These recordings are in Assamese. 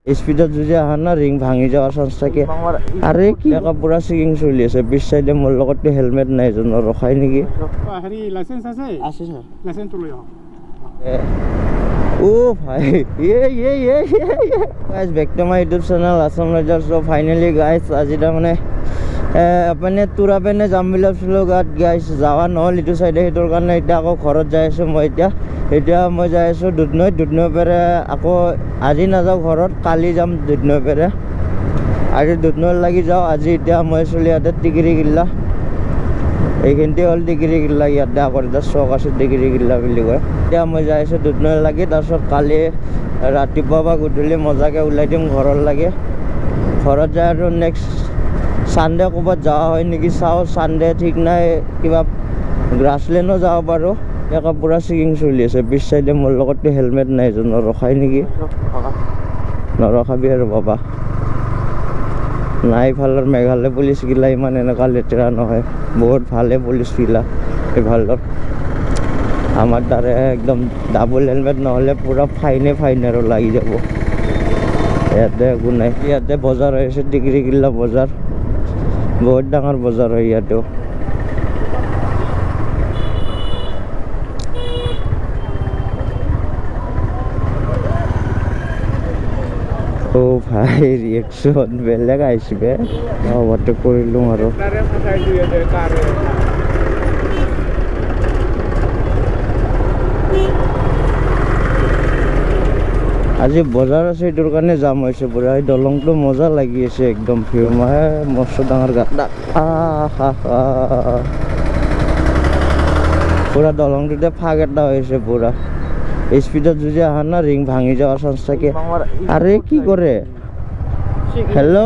স্পিডত যদি আহা না ৰিং ভাঙি যোৱাৰ চান্স থাকে। আৰে কি পুৰা চেকিং চলি আছে। পিছ চাইডে মোৰ লগততো হেলমেট নাই, জনৰ ৰখাই নেকি? হেৰি লাইচেন্স আছে? আছে ছাৰ। লাইচেন্সটো লৈ আহক। ও ভাই guys back to my YouTube channel Assam rider. So' finally guys আজি তাৰমানে মানে তোৰা পেনে যাম বুলি ভাবিছিলোঁ গাত গাইজ যাৱা নহ'ল ইটো চাইডে। সেইটোৰ কাৰণে এতিয়া আকৌ ঘৰত যাই আছোঁ মই। এতিয়া মই যাই আছোঁ দুধনৈৰ পেৰে আকৌ আজি নাযাওঁ ঘৰত, কালি যাম দুধনৈৰ পেৰে। আজি দুধনৈৰ লাগি যাওঁ। আজি এতিয়া মই চলি ইয়াতে টিকিৰি কিল্লা, এইখিনিতে হ'ল টিকিৰি কিল্লা। ইয়াতে আকৌ এটা চক আছে টিকিৰি কিল্লা বুলি কয়। এতিয়া মই যাই আছোঁ দুধনৈৰ লাগি, তাৰপিছত কালি ৰাতিপুৱা বা গধূলি মজাকৈ ওলাই দিম ঘৰৰ লাগে। ঘৰত যায় আৰু নেক্সট ছানডে ক'ৰবাত যোৱা হয় নেকি চাওঁ। ছানডে ঠিক নাই, কিবা গ্ৰাছলেণ্ডো যাব পাৰোঁ। এতিয়া পুৰা চেকিং চলি আছে। পিছ চাইডে মোৰ লগততো হেলমেট নাই, জনৰ ৰখাই নেকি? নৰখাবি আৰু বাবা। নাই ইফালৰ মেঘালয় পুলিচগিলা ইমান এনেকুৱা লেতেৰা নহয়, বহুত ভালে পুলিচগিলা ইফালৰ। আমাৰ তাৰে একদম ডাবল হেলমেট নহ'লে পূৰা ফাইনে আৰু লাগি যাব। ইয়াতে একো নাই। ইয়াতে বজাৰ হৈ আছে টিকিৰি কিল্লা বজাৰ, বহুত ডাঙৰ বজাৰ হয় ইয়াতেও। ও ভাই ৰিয়েকশ্যন বেলেগ আহিছে। অভাৰটেক কৰিলোঁ আৰু আজি বজাৰ আছে, এইটোৰ কাৰণে যাম হৈছে পুৰা। এই দলংটো মজা লাগি আছে একদম ভিউ। মই মস্ত ডাঙৰ গাঁত পুৰা দলংটোতে ফাগ এটা হৈছে পুৰা। স্পিডত যদি আহা না ৰিং ভাঙি যোৱাৰ চান্স থাকে। আৰে কি কৰে? হেল্ল'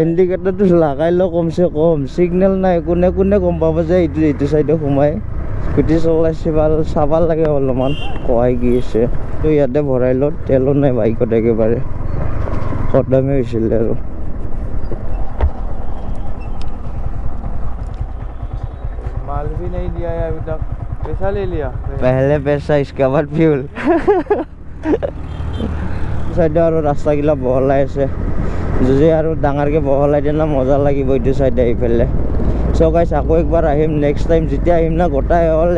ইণ্ডিকেটৰটো লগাই ল কমচে কম। চিগনেল নাই, কোনে গম পাব যে এইটো চাইডে সোমাই। স্কুটি চলাইছে ভাল চাব লাগে অলপমান, কয় কি আছে। তো ইয়াতে ভৰাই ল, তেলো নাই বাইকত একেবাৰে খতমে হৈছিলে আৰু। माल भी नहीं दिया है अभी तक, पैसा ले लिया पहले पैसा इसके बाद फ्यूल। চাইডে আৰু ৰাস্তাগিলা বহলাই আছে, যদি আৰু ডাঙৰকৈ বহলাই দিয়ে না মজা লাগিব এইটো চাইডে এইফালে। চ' গাইছ আকৌ একবাৰ আহিম নেক্সট টাইম যেতিয়া আহিম না, গোটাই হ'ল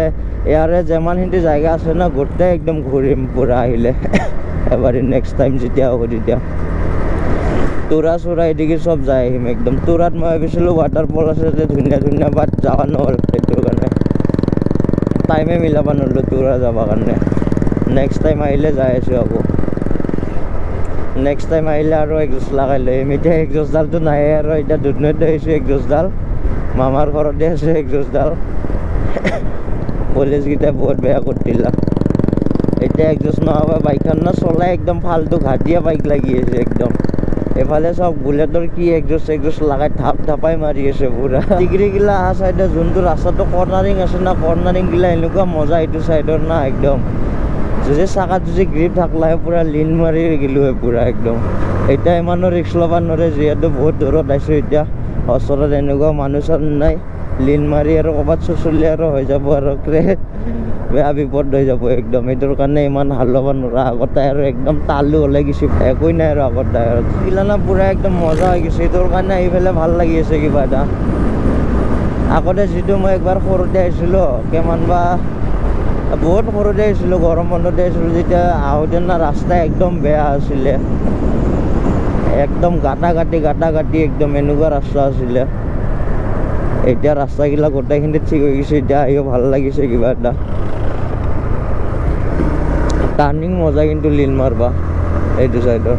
ইয়াৰে যিমানখিনি জেগা আছে না গোটেই একদম ঘূৰিম পূৰা আহিলে এবাৰ। নেক্সট টাইম যেতিয়া হ'ব তেতিয়া তোৰা চোৰা এদিকে চব যাই আহিম একদম। তোৰাত মই ভাবিছিলোঁ ৱাটাৰফল আছে যে ধুনীয়া বাট যোৱা নহ'ল, সেইটোৰ কাৰণে টাইমে মিলাব নোৱাৰিলোঁ তোৰা যাবৰ কাৰণে। নেক্সট টাইম আহিলে যাই আছোঁ আকৌ। নেক্সট টাইম আহিলে আৰু এগজষ্ট লগাই লৈ আহিম। এতিয়া এগজষ্টডালটো নাই আৰু, এতিয়া দুধনৈত আহিছোঁ এগজষ্টডাল, মামাৰ ঘৰতে আছে এগজষ্টডাল। পুলিচকেইটাই বহুত বেয়া কৰি দিলা। এতিয়া এগজষ্ট নহ'ব বাইকখন না চলাই একদম ফাল্টু ঘাটিয়া বাইক লাগি আছে একদম। এফালে চব বুলেটৰ কি এগজষ্ট লগাই ধাপাই মাৰি আছে পুৰা। টিকিৰিগিলা অহা চাইডে যোনটো ৰাস্তাটো কৰ্ণাৰিং আছে না, কৰ্ণাৰিংগিলা এনেকুৱা মজা এইটো চাইডৰ না একদম। যদি চাকাত যদি গ্ৰিপ থাকলা পুৰা লিন মাৰি গেলোঁ হয় পুৰা একদম। এতিয়া ইমানো ৰিক্স ল'ব নোৱাৰে, যিহেতু বহুত দূৰত আহিছোঁ। এতিয়া ওচৰত এনেকুৱা মানুহ চানুহ নাই, লিন মাৰি আৰু ক'ৰবাত চুচলি আৰু হৈ যাব আৰু বেয়া বিপদ হৈ যাব একদম। এইটোৰ কাৰণে ইমান ভাল ল'ব নোৱাৰা। আগতে আৰু একদম তালু ওলাই গৈছে, একোৱেই নাই আৰু আগত টায়াৰত গিলা না পুৰা একদম মজা হৈ গৈছে। এইটোৰ কাৰণে আহি পেলাই ভাল লাগি আছে কিবা এটা। আগতে যিটো মই একবাৰ সৰুতে আহিছিলোঁ, কিমান বা বহুত সৰুতে আহিছিলোঁ, গৰম বন্ধতে আহিছিলোঁ, যেতিয়া আহোঁতে না ৰাস্তা একদম বেয়া আছিলে, একদম গাঁটা গাঁটি একদম এনেকুৱা ৰাস্তা আছিলে। এতিয়া ৰাস্তাগিলা গোটেইখিনি ঠিক হৈ গৈছে, এতিয়া আহিও ভাল লাগিছে কিবা এটা। টাৰ্ণিং মজা কিন্তু লিন মাৰবা এইটো চাইডৰ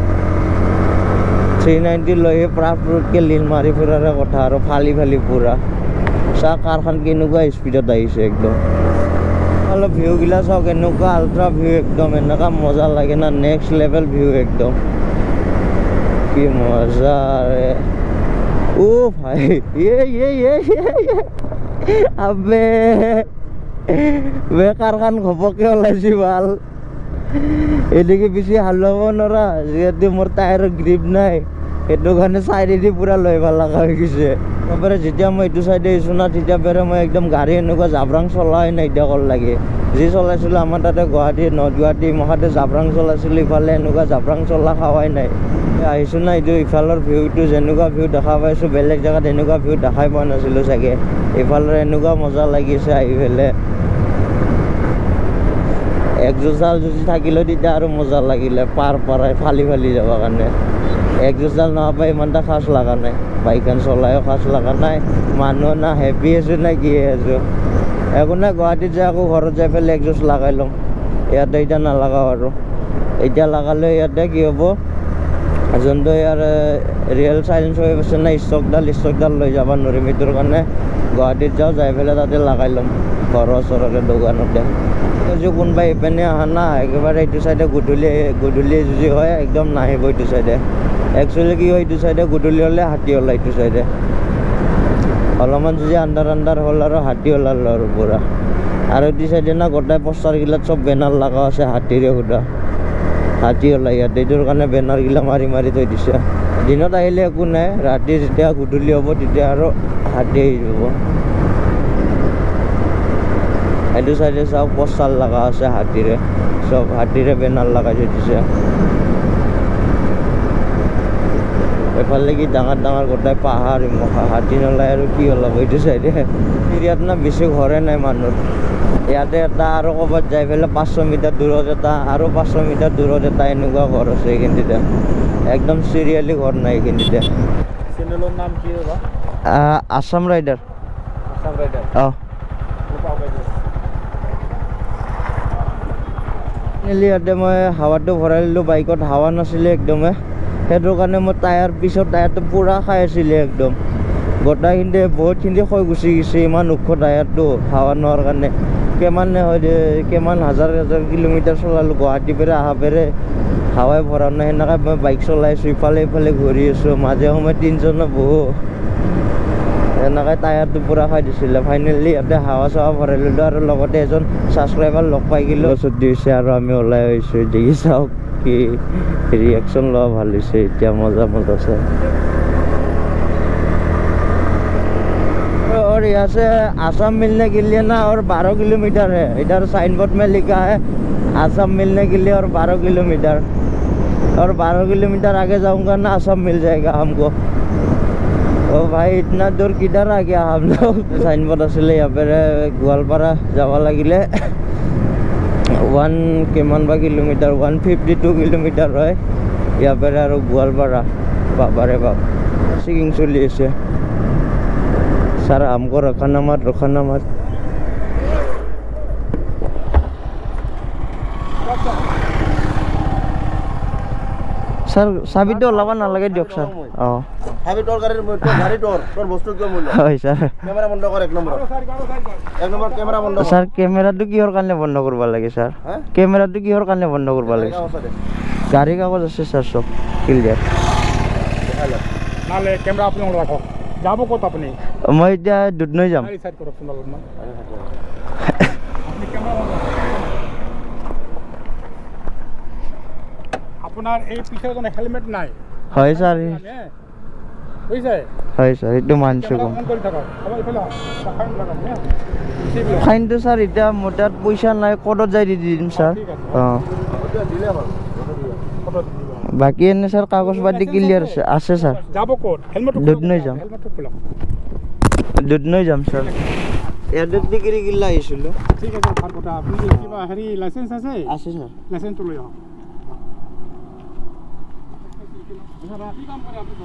390 লৈহে প্ৰায়কৈ লিন মাৰি ফুৰাৰে কথা আৰু ফালি পুৰা। চাহ কাৰখন কেনেকুৱা স্পীডত আহিছে একদম। অলপ ভিউগিলা চাওক, এনেকুৱা আল্ট্ৰা ভিউ একদম, এনেকুৱা মজা লাগে না, নেক্সট লেভেল ভিউ একদম। কি মজা ৰে। ও ভাই আবে কাৰখন ঘপককৈ ওলাইছে ভাল। এদিকে বেছি হালোৱাব নোৱাৰা, যিহেতু মোৰ টায়াৰৰ গ্ৰিপ নাই, সেইটো কাৰণে চাইডেদি পূৰা লৈ ভাল লগা হৈ গৈছে। একেবাৰে যেতিয়া মই এইটো চাইডে আহিছোঁ না, তেতিয়া পৰে মই একদম গাড়ী এনেকুৱা জাবৰাং চলাই নাই এতিয়া কল লাগে। যি চলাইছিলোঁ আমাৰ তাতে গুৱাহাটী নৰ্থ গুৱাহাটী মহাতে জাবৰাং চলাইছিলোঁ, ইফালে এনেকুৱা জাবৰাং চলা খাৱাই নাই। আহিছোঁ না, এইটো ইফালৰ ভিউটো যেনেকুৱা ভিউ দেখা পাইছোঁ বেলেগ জেগাত এনেকুৱা ভিউ দেখাই পোৱা নাছিলোঁ চাগে। এইফালৰ এনেকুৱা মজা লাগিছে আহি পেলাই। একজোচাল যদি থাকিলেও তেতিয়া আৰু মজা লাগিলে পাৰ পৰাই ফালি যাবৰ কাৰণে। একজোচাল নোহোৱাকৈ ইমান এটা খাচ লগা নাই, বাইকখন চলায়ো খাচ লগা নাই, মানুহ না হেপী আছোঁ না কি আছোঁ। একো নাই, গুৱাহাটীত যাই আকৌ ঘৰত যাই পেলাই একজোচ লগাই ল'ম। ইয়াতে এতিয়া নালাগাওঁ আৰু। এতিয়া লগালে ইয়াতে কি হ'ব, যোনটো ইয়াৰ ৰিয়েল চাইলেঞ্চ হৈ আছে না ষ্টকডাল লৈ যাব নোৱাৰিম। এইটোৰ কাৰণে গুৱাহাটীত যাওঁ, যাই পেলাই তাতে লগাই ল'ম ঘৰৰ ওচৰতে দোকানতে। যদি কোনোবাই ইপিনে অহা না একেবাৰে এইটো চাইডে গধূলি যদি হয় একদম নাহিব এইটো চাইডে। একচুৱেলি কি হয়, এইটো চাইডে গধূলি হ'লে হাতী ওলায় এইটো চাইডে। অলপমান যদি আন্ধাৰ হ'ল আৰু হাতী ওলালো আৰু পূৰা। আৰু এইটো চাইডে না গোটেই পষ্টাৰগিলাত চব বেনাৰ লগা আছে হাতীৰে সোধা, হাতী ওলাই ইয়াতে। এইটোৰ কাৰণে বেনাৰগিলা মাৰি থৈ দিছে। দিনত আহিলে একো নাই, ৰাতি যেতিয়া গধূলি হ'ব তেতিয়া আৰু হাতী আহি যাব। এইটো চাইডে চাওক পষ্টাৰ লগা আছে হাতীৰে, চব হাতীৰে বেনাৰ লগাই থৈ দিছে। এফালে কি ডাঙৰ গোটেই পাহাৰ, হাতী নলাই আৰু কি ওলাব এইটো চাইডে। এৰিয়াত না বেছি ঘৰে নাই মানুহৰ। ইয়াতে এটা আৰু ক'ৰবাত যাই পেলাই 500 মিটাৰ দূৰত এটা, আৰু 500 মিটাৰ দূৰত এটা এনেকুৱা ঘৰ আছে এইখিনিতে। একদম চিৰিয়েলি ঘৰ নাই এইখিনিতে। চেনেলৰ নাম কি হ'ব? আছাম ৰাইডাৰ। অঁ, ইয়াতে মই হাৱাটো ভৰাই ল'লোঁ, বাইকত হাৱা নাছিলে একদমেই। সেইটোৰ কাৰণে মোৰ পিছৰ টায়াৰটো পূৰা খাই আছিলে একদম। গোটেইখিনি বহুতখিনি ক্ষয় গুচি গৈছে, ইমান ওখ টায়াৰটো হাৱা নোহোৱাৰ কাৰণে। কিমান হাজাৰ কিলোমিটাৰ চলালোঁ, গুৱাহাটীৰ পৰা অহা পেৰে হাৱাই ভৰা নাই। সেনেকৈ মই বাইক চলাই আছোঁ, ইফালে ঘূৰি আছোঁ, মাজে সময়ে টেনশ্যনো বহু। এনেকৈ টায়াৰটো পূৰা খাই দিছিলে। ফাইনেলি ইয়াতে হাৱা চাৱা ভৰাই ল'লোঁ, আৰু লগতে এজন ছাবস্ক্ৰাইবাৰ লগ পাই গ'লোঁ। ছুটি হৈছে আৰু আমি ওলাই আহিছোঁ। দেখি চাওক কি ৰিয়েকশ্যন লোৱা ভাল হৈছে এতিয়া, মজা চাই। और यहाँ से आसाम मिलने के लिए ना और 12 किलोमीटर है। इधर साइन बोर्ड में लिखा है आसाम मिलने के लिए और 12 किलोमीटर। और 12 किलोमीटर आगे जाऊंगा ना आसाम मिल जाएगा हमको। ओ भाई इतना दूर किधर आ गया हम लोग। साइन बोर्ड आছিলে यहाँ पे गोवालपारा যাব লাগিলে 152 किलोमीटर হয় यहाँ पे और गोवालपारा। बाबारे बाप चेकिंग चली আছে। सर हमको रखना मत। सर चाबी तो ओलाब नालागे दियक सर। অঁ চাবি তোৰ গাড়ী তোৰ বস্তু কিয় মূল্য? হয় ছাৰ। কেমেৰা বন্ধ কৰ, 1 নম্বৰ কেমেৰা বন্ধ কৰ। ছাৰ কেমেৰাটো কিহৰ কাৰণে বন্ধ কৰিব লাগে ছাৰ? কেমেৰাটো কিহৰ কাৰণে বন্ধ কৰিব লাগে? গাড়ী কাগজ আছে ছাৰ, চব ক্লিয়াৰ। নালে কেমেৰা আপুনি ৰাখক। যাব ক'ত আপুনি? মই এতিয়া দুধনৈ যাম। আপোনাৰ এই পিছৰ কোনো হেলমেট নাই? হয় ছাৰ, বুজিছে? হয় ছাৰ, এইটো মানিছোঁ। ফাইনটো ছাৰ এতিয়া মোৰ তাত পইচা নাই, ক'ৰ্টত যাই দি দিম ছাৰ। অঁ বাকী এনে ছাৰ কাগজ পাতি ক্লিয়াৰ আছে ছাৰ। যাব ক'ত? দুধনৈ যাম। দুধনৈ যাম ছাৰ। ইয়াতে ডিগ্ৰী গিলা আহিছিলোঁ। ঠিক আছে, ভাল কথা। আপুনি কিবা লাইচেঞ্চ আছে? আছে ছাৰ। লাইচেঞ্চটো লৈ আহক। ৰাতি কাম কৰে আপুনি।